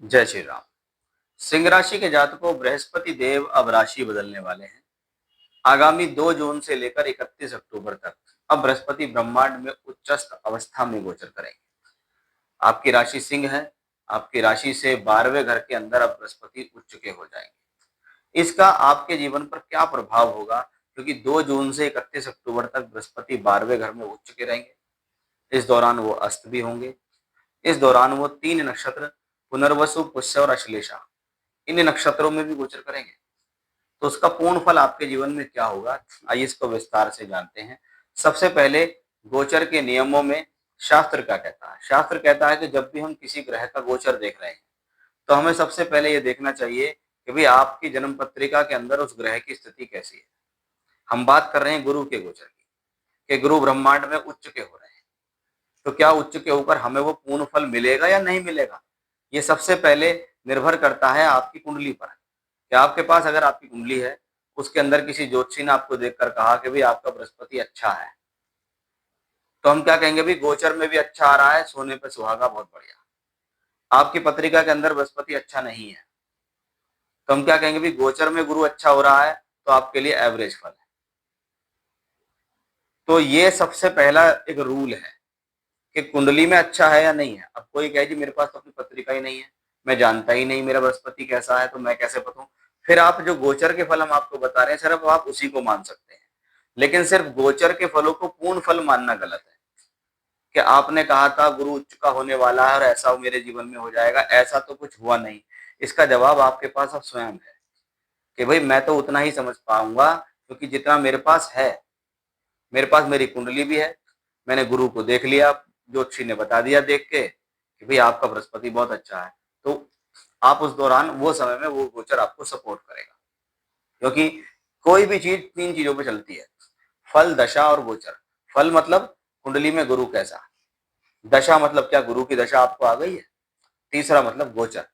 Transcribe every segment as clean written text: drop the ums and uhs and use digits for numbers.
जय श्री राम। सिंह राशि के जातकों, बृहस्पति देव अब राशि बदलने वाले हैं। आगामी 2 जून से लेकर 31 अक्टूबर तक अब बृहस्पति ब्रह्मांड में उच्चस्थ अवस्था में गोचर करेंगे। आपकी राशि सिंह है। आपकी राशि से 12वें घर के अंदर अब बृहस्पति उच्च के हो जाएंगे। इसका आपके जीवन पर क्या प्रभाव होगा? क्योंकि 2 जून से 31 अक्टूबर तक बृहस्पति 12वें घर में उच्च के रहेंगे। इस दौरान वो अस्त भी होंगे। इस दौरान वो 3 नक्षत्र पुनर्वसु, पुष्य और अश्लेषा, इन नक्षत्रों में भी गोचर करेंगे। तो उसका पूर्ण फल आपके जीवन में क्या होगा, आइए इसको विस्तार से जानते हैं। सबसे पहले, गोचर के नियमों में शास्त्र क्या कहता है? शास्त्र कहता है कि जब भी हम किसी ग्रह का गोचर देख रहे हैं तो हमें सबसे पहले ये देखना चाहिए कि भाई आपकी जन्म पत्रिका के अंदर उस ग्रह की स्थिति कैसी है। हम बात कर रहे हैं गुरु के गोचर की, कि गुरु ब्रह्मांड में उच्च के हो रहे हैं। तो क्या उच्च के ऊपर हमें वो पूर्ण फल मिलेगा या नहीं मिलेगा? ये सबसे पहले निर्भर करता है आपकी कुंडली पर। कि आपके पास अगर आपकी कुंडली है, उसके अंदर किसी ज्योतिषी ने आपको देखकर कहा कि भाई आपका बृहस्पति अच्छा है, तो हम क्या कहेंगे? भाई गोचर में भी अच्छा आ रहा है, सोने पे सुहागा, बहुत बढ़िया। आपकी पत्रिका के अंदर बृहस्पति अच्छा नहीं है, तो हम क्या कहेंगे? भाई गोचर में गुरु अच्छा हो रहा है, तो आपके लिए एवरेज फल है। तो ये सबसे पहला एक रूल है कि कुंडली में अच्छा है या नहीं है। अब कोई कहे जी मेरे पास तो अपनी पत्रिका ही नहीं है, मैं जानता ही नहीं मेरा बृहस्पति कैसा है, तो मैं कैसे बताऊं? फिर आप जो गोचर के फल हम आपको बता रहे हैं, सिर्फ आप उसी को मान सकते हैं। लेकिन सिर्फ गोचर के फलों को पूर्ण फल मानना गलत है। कि आपने कहा था गुरु उच्च का होने वाला है और ऐसा मेरे जीवन में हो जाएगा, ऐसा तो कुछ हुआ नहीं। इसका जवाब आपके पास अब स्वयं है कि भाई मैं तो उतना ही समझ पाऊंगा क्योंकि जितना मेरे पास है। मेरे पास मेरी कुंडली भी है, मैंने गुरु को देख लिया, ज्योतिषी ने बता दिया देख के कि भाई आपका बृहस्पति बहुत अच्छा है। तो आप उस दौरान वो समय में वो गोचर आपको सपोर्ट करेगा। क्योंकि कोई भी चीज 3 चीजों पे चलती है: फल, दशा और गोचर। फल मतलब कुंडली में गुरु कैसा, दशा मतलब क्या गुरु की दशा आपको आ गई है, तीसरा मतलब गोचर,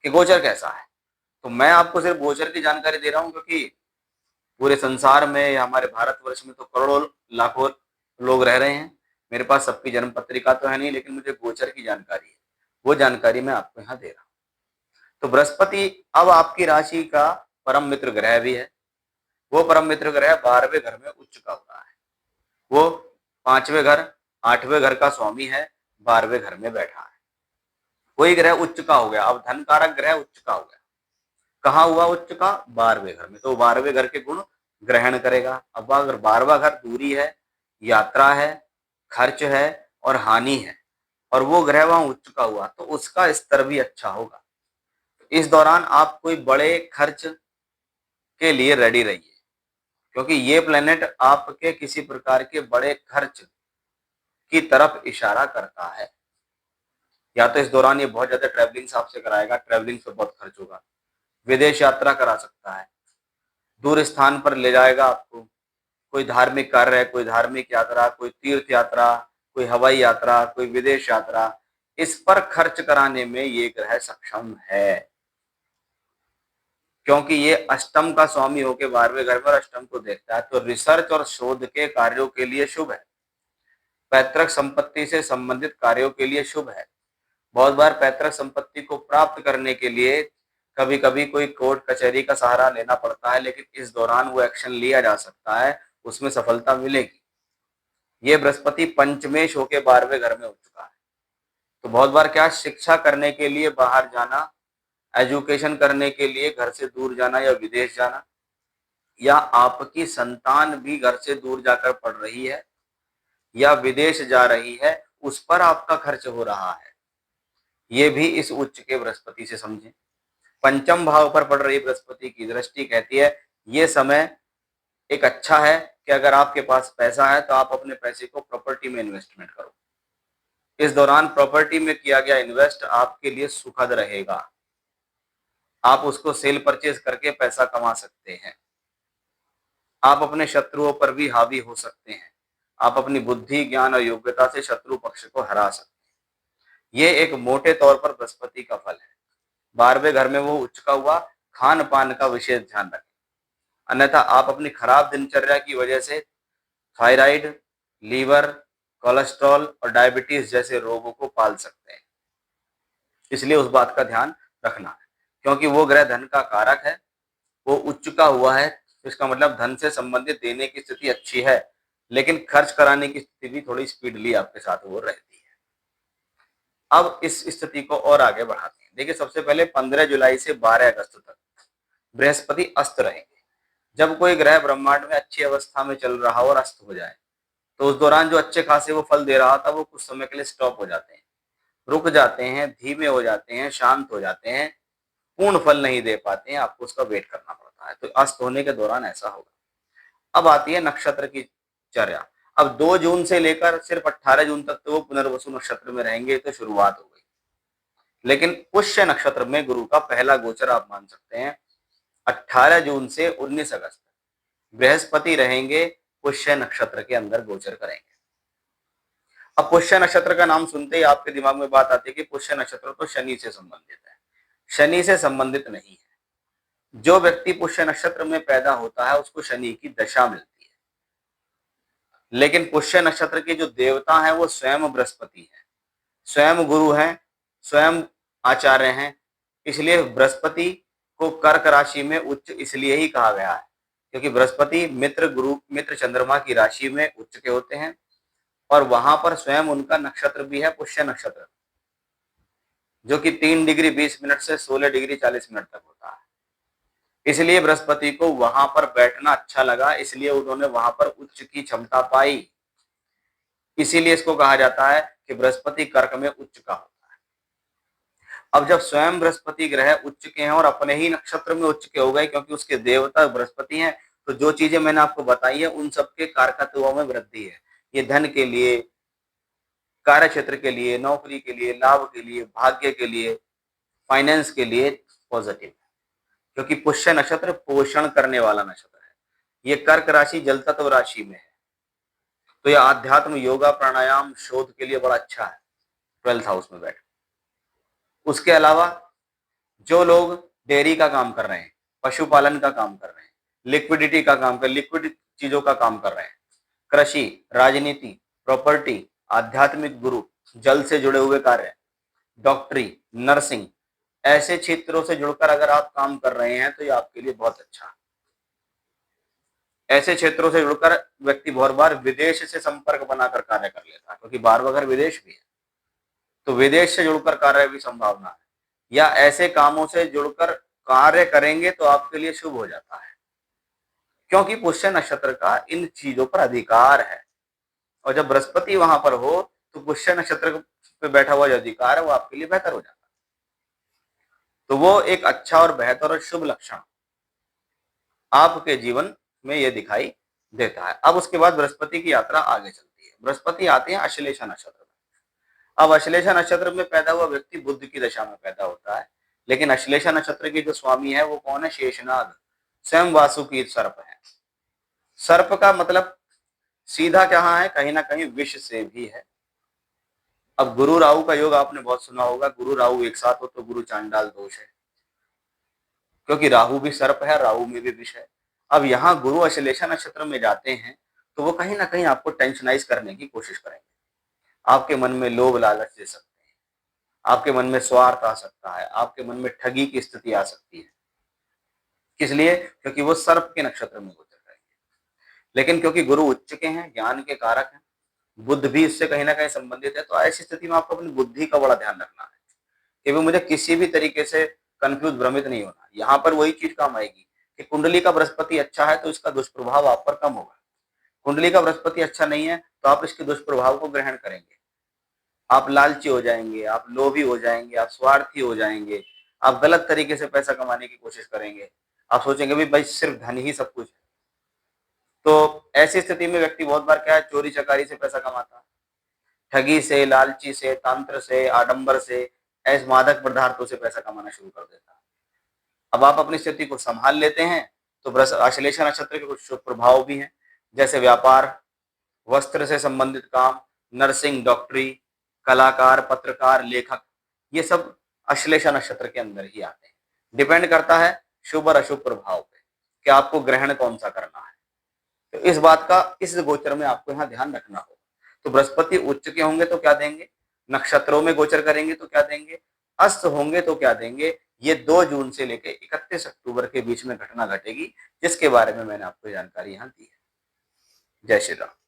कि गोचर कैसा है। तो मैं आपको सिर्फ गोचर की जानकारी दे रहा हूँ क्योंकि पूरे संसार में या हमारे भारतवर्ष में तो करोड़ों लाखों लोग रह रहे हैं। मेरे पास सबकी जन्म पत्रिका तो है नहीं, लेकिन मुझे गोचर की जानकारी है। वो जानकारी मैं आपको यहाँ दे रहा हूँ। तो बृहस्पति अब आपकी राशि का परम मित्र ग्रह भी है। वो परम मित्र ग्रह 12वें घर में उच्च का हो रहा है। वो 5वें घर, 8वें घर का स्वामी है, 12वें घर में बैठा है। कोई ग्रह उच्च का हो गया, अब धन कारक ग्रह उच्च का हो गया। कहाँ हुआ उच्च का? 12वें घर में। तो 12वें घर के गुण ग्रहण करेगा। अब अगर 12वां घर दूरी है, यात्रा है, खर्च है और हानि है, और वो ग्रह वहां उच्च का हुआ, तो उसका स्तर भी अच्छा होगा। इस दौरान आप कोई बड़े खर्च के लिए रेडी रहिए, क्योंकि ये प्लेनेट आपके किसी प्रकार के बड़े खर्च की तरफ इशारा करता है। या तो इस दौरान ये बहुत ज्यादा ट्रैवलिंग आपसे कराएगा, ट्रैवलिंग पे बहुत खर्च होगा। विदेश यात्रा करा सकता है, दूर स्थान पर ले जाएगा आपको, कोई धार्मिक कार्य है, कोई धार्मिक यात्रा, कोई तीर्थ यात्रा, कोई हवाई यात्रा, कोई विदेश यात्रा, इस पर खर्च कराने में ये ग्रह सक्षम है। क्योंकि ये अष्टम का स्वामी होकर 12वें घर पर अष्टम को देखता है, तो रिसर्च और शोध के कार्यों के लिए शुभ है। पैतृक संपत्ति से संबंधित कार्यों के लिए शुभ है। बहुत बार पैतृक संपत्ति को प्राप्त करने के लिए कभी कभी कोई कोर्ट कचहरी का सहारा लेना पड़ता है, लेकिन इस दौरान वो एक्शन लिया जा सकता है, उसमें सफलता मिलेगी। ये बृहस्पति पंचमेश होके 12वें घर में हो चुका है। तो बहुत बार क्या, शिक्षा करने के लिए बाहर जाना, एजुकेशन करने के लिए घर से दूर जाना या विदेश जाना, या आपकी संतान भी घर से दूर जाकर पढ़ रही है या विदेश जा रही है, उस पर आपका खर्च हो रहा है, ये भी इस उच्च के बृहस्पति से समझें। पंचम भाव पर पड़ रही बृहस्पति की दृष्टि कहती है ये समय एक अच्छा है कि अगर आपके पास पैसा है तो आप अपने पैसे को प्रॉपर्टी में इन्वेस्टमेंट करो। इस दौरान प्रॉपर्टी में किया गया इन्वेस्ट आपके लिए सुखद रहेगा। आप उसको सेल परचेज करके पैसा कमा सकते हैं। आप अपने शत्रुओं पर भी हावी हो सकते हैं। आप अपनी बुद्धि, ज्ञान और योग्यता से शत्रु पक्ष को हरा सकते हैं। ये एक मोटे तौर पर बृहस्पति का फल है। 12वें घर में वो उच्च का हुआ, खान पान का विशेष ध्यान रखें, अन्यथा आप अपनी खराब दिनचर्या की वजह से थायराइड, लीवर, कोलेस्ट्रॉल और डायबिटीज जैसे रोगों को पाल सकते हैं। इसलिए उस बात का ध्यान रखना है, क्योंकि वो ग्रह धन का कारक है, वो उच्च का हुआ है, तो इसका मतलब धन से संबंधित देने की स्थिति अच्छी है, लेकिन खर्च कराने की स्थिति भी थोड़ी स्पीडली आपके साथ वो रहती है। अब इस स्थिति को और आगे बढ़ाते हैं। देखिए, सबसे पहले 15 जुलाई से 12 अगस्त तक बृहस्पति अस्त रहेंगे। जब कोई ग्रह ब्रह्मांड में अच्छी अवस्था में चल रहा हो और अस्त हो जाए, तो उस दौरान जो अच्छे खासे वो फल दे रहा था, वो कुछ समय के लिए स्टॉप हो जाते हैं, रुक जाते हैं, धीमे हो जाते हैं, शांत हो जाते हैं, पूर्ण फल नहीं दे पाते हैं, आपको उसका वेट करना पड़ता है। तो अस्त होने के दौरान ऐसा होगा। अब आती है नक्षत्र की चर्या। अब 2 जून से लेकर सिर्फ 18 जून तक तो वो पुनर्वसु नक्षत्र में रहेंगे, तो शुरुआत हो गई। लेकिन पुष्य नक्षत्र में गुरु का पहला गोचर आप मान सकते हैं 18 जून से 19 अगस्त बृहस्पति रहेंगे, पुष्य नक्षत्र के अंदर गोचर करेंगे। अब पुष्य नक्षत्र का नाम सुनते ही आपके दिमाग में बात आती है कि पुष्य नक्षत्र तो शनि से संबंधित है। शनि से संबंधित नहीं है। जो व्यक्ति पुष्य नक्षत्र में पैदा होता है उसको शनि की दशा मिलती है, लेकिन पुष्य नक्षत्र के जो देवता हैं वो स्वयं बृहस्पति है, स्वयं गुरु हैं, स्वयं आचार्य हैं। इसलिए बृहस्पति को कर्क राशि में उच्च इसलिए ही कहा गया है, क्योंकि बृहस्पति मित्र गुरु मित्र चंद्रमा की राशि में उच्च के होते हैं, और वहां पर स्वयं उनका नक्षत्र भी है पुष्य नक्षत्र, जो कि 3 डिग्री 20 मिनट से 16 डिग्री 40 मिनट तक होता है। इसलिए बृहस्पति को वहां पर बैठना अच्छा लगा, इसलिए उन्होंने वहां पर उच्च की क्षमता पाई। इसीलिए इसको कहा जाता है कि बृहस्पति कर्क में उच्च का होता है। अब जब स्वयं बृहस्पति ग्रह उच्च के हैं और अपने ही नक्षत्र में उच्च के हो गए, क्योंकि उसके देवता बृहस्पति हैं, तो जो चीजें मैंने आपको बताई है उन सबके कारकत्वों में वृद्धि है। ये धन के लिए, कार्य क्षेत्र के लिए, नौकरी के लिए, लाभ के लिए, भाग्य के लिए, फाइनेंस के लिए पॉजिटिव है, क्योंकि पुष्य नक्षत्र पोषण करने वाला नक्षत्र है। ये कर्क राशि जल तत्व राशि में है, तो यह आध्यात्म, योगा, प्राणायाम, शोध के लिए बड़ा अच्छा है 12th हाउस में बैठ। उसके अलावा जो लोग डेयरी का काम कर रहे हैं, पशुपालन का काम कर रहे हैं, लिक्विडिटी का काम कर लिक्विड चीजों का काम कर रहे हैं, कृषि, राजनीति, प्रॉपर्टी, आध्यात्मिक गुरु, जल से जुड़े हुए कार्य, डॉक्टरी, नर्सिंग, ऐसे क्षेत्रों से जुड़कर अगर आप काम कर रहे हैं तो ये आपके लिए बहुत अच्छा है। ऐसे क्षेत्रों से जुड़कर व्यक्ति बहुत बार विदेश से संपर्क बनाकर कार्य कर लेता है, क्योंकि बार बार विदेश भी है, तो विदेश से जुड़कर कार्य की संभावना है, या ऐसे कामों से जुड़कर कार्य करेंगे तो आपके लिए शुभ हो जाता है, क्योंकि पुष्य नक्षत्र का इन चीजों पर अधिकार है। और जब बृहस्पति वहां पर हो तो पुष्य नक्षत्र पे बैठा हुआ जो अधिकार है वो आपके लिए बेहतर हो जाता है। तो वो एक अच्छा और बेहतर और शुभ लक्षण आपके जीवन में ये दिखाई देता है। अब उसके बाद बृहस्पति की यात्रा आगे चलती है। बृहस्पति आते हैं अश्लेषा नक्षत्र में। अब अश्लेषा नक्षत्र में पैदा हुआ व्यक्ति बुध की दशा में पैदा होता है, लेकिन अश्लेषा नक्षत्र के जो स्वामी है वो कौन है? शेषनाग, स्वयं वासुकी सर्प है। सर्प का मतलब सीधा कहाँ है? कहीं ना कहीं विष से भी है। अब गुरु राहु का योग आपने बहुत सुना होगा, गुरु राहु एक साथ हो तो गुरु चांडाल दोष है, क्योंकि राहु भी सर्प है, राहु में भी विष है। अब यहाँ गुरु अश्लेषा नक्षत्र में जाते हैं तो वो कहीं ना कहीं आपको टेंशनाइज करने की कोशिश करेंगे। आपके मन में लोभ लालच दे सकते हैं, आपके मन में स्वार्थ आ सकता है, आपके मन में ठगी की स्थिति आ सकती है। किस लिए? क्योंकि वो सर्प के नक्षत्र में गोचर करेंगे। लेकिन क्योंकि गुरु उच्च के हैं, ज्ञान के कारक हैं, बुद्ध भी इससे कहीं ना कहीं संबंधित है, तो ऐसी स्थिति में आपको अपनी बुद्धि का बड़ा ध्यान रखना है कि वो मुझे किसी भी तरीके से कंफ्यूज, भ्रमित नहीं होना। यहाँ पर वही चीज काम आएगी कि कुंडली का बृहस्पति अच्छा है तो इसका दुष्प्रभाव आप पर कम होगा। कुंडली का बृहस्पति अच्छा नहीं है तो आप इसके दुष्प्रभाव को ग्रहण करेंगे। आप लालची हो जाएंगे, आप लोभी हो जाएंगे, आप स्वार्थी हो जाएंगे, आप गलत तरीके से पैसा कमाने की कोशिश करेंगे, आप सोचेंगे भाई सिर्फ धन ही सब कुछ है। तो ऐसी स्थिति में व्यक्ति बहुत बार क्या है, चोरी चकारी से पैसा कमाता है, ठगी से, लालची से, तंत्र से, आडंबर से, ऐसे मादक पदार्थों से पैसा कमाना शुरू कर देता है। अब आप अपनी स्थिति को संभाल लेते हैं तो अश्लेषा नक्षत्र के कुछ शुभ प्रभाव भी हैं, जैसे व्यापार, वस्त्र से संबंधित काम, नर्सिंग, डॉक्टरी, कलाकार, पत्रकार, लेखक, ये सब अश्लेषा नक्षत्र के अंदर ही आते हैं। डिपेंड करता है शुभ और अशुभ प्रभाव पे कि आपको ग्रहण कौन सा करना है। तो इस बात का इस गोचर में आपको यहाँ ध्यान रखना होगा। तो बृहस्पति उच्च के होंगे तो क्या देंगे, नक्षत्रों में गोचर करेंगे तो क्या देंगे, अस्त होंगे तो क्या देंगे, ये 2 जून से लेके 31 अक्टूबर के बीच में घटना घटेगी, जिसके बारे में मैंने आपको जानकारी यहाँ दी है। जय श्री राम।